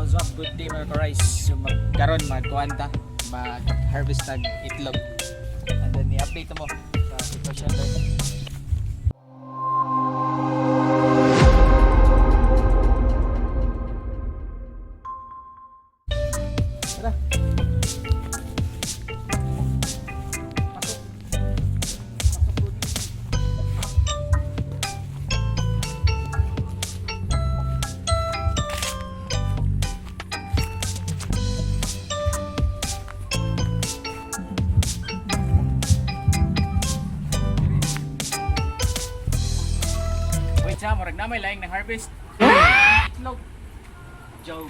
What's up? Good day mga ka-Rhice. So magkaroon, magkuhanta, mag-harvest ng itlog. And then i-update mo sa sitwasyon doon. Tara. Siya, marag na may laing ng harvest. Itlog. Joke.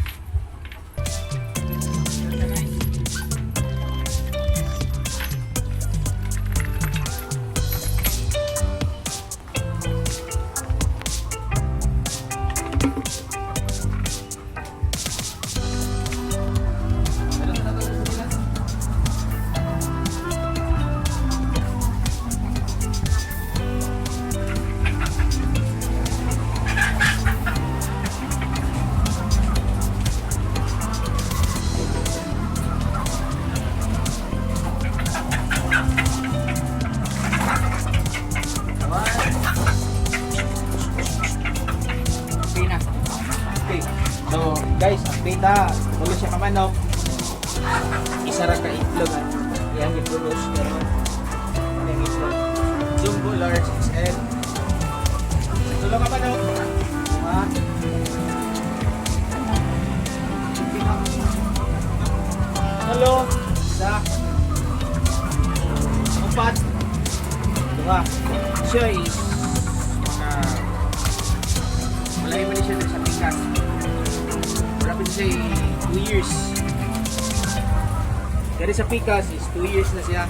So guys, ang beta, tulo siya kamanok. Isa ra ka itlog at iyang ipulos pero ano yung itlog? Jumbo large XL. Tulo ka manok. Tulo sa upat. Diba? Siya is wala yung siya sa pikas. Rapid say 2 years. Kaya sa pikas is 2 years na siya.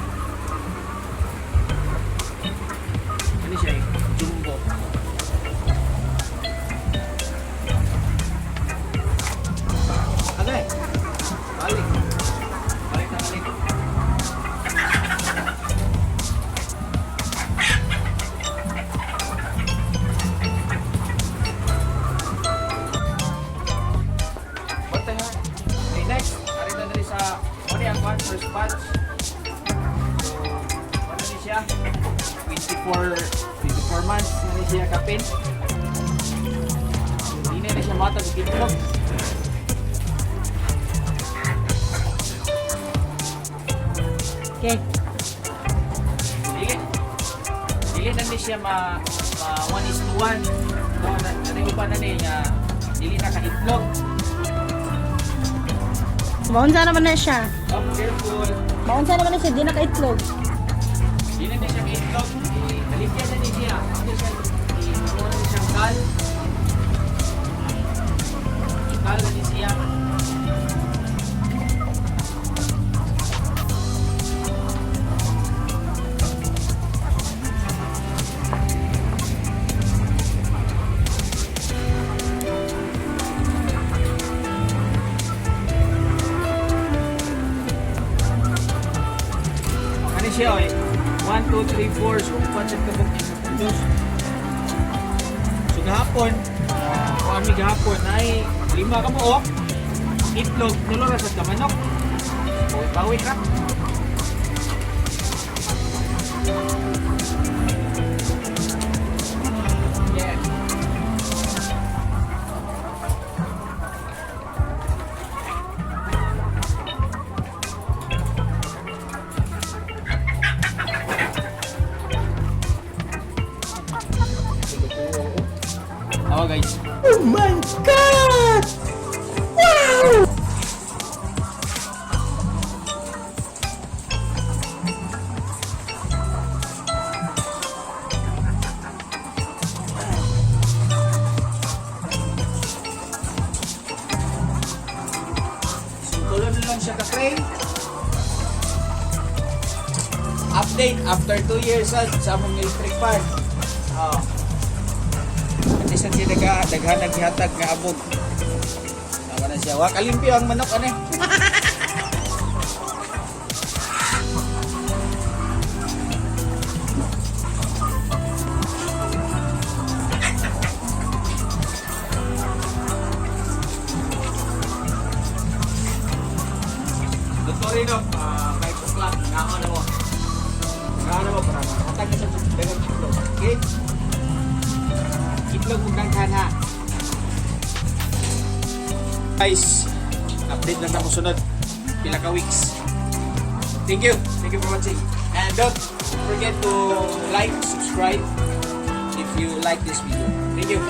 Ano siya eh? Jumbo. Okay. Balik. Balik na balik. Next, arita na rin sa first batch. So, ano rin siya? 24 months na rin siya kapin. Hindi na rin siya matag itlog. Okay. Dili na rin siya ma 1:1. No, nanay upa na niya dili na ka-itlog. Maunsa naman na siya. Oh, careful. Maunsa naman na siya, di na ka-itlog. Di na siya ka-itlog. Taligyan na niya. Ano siya? Inuwa na siyang kal. Ikal na niya. Siya eh. 1, 2, 3, 4. So, 4 sa kabok niya. So, gahapon, kami gahapon ay 5 ka mo, itlog, nulora sa kamanok. So, bawi ka. Yeah. Oh guys. Oh my God! Wow! Tulo na lang siya ka-train. Update after 2 years sa among electric fan. Oh. Isa siya daghan naghatag nga abog. Tama na siya. Wa kalimpyo ang manok ani. Sorry no, 5 o'clock, nakaw na mo. Nakaw na mo para makatag ka sa dagang itlog. Okay? Itlog kung danghan ha. Guys, update lang na mo sunod. Pila ka weeks. Thank you for watching. And don't forget to like, subscribe if you like this video. Thank you.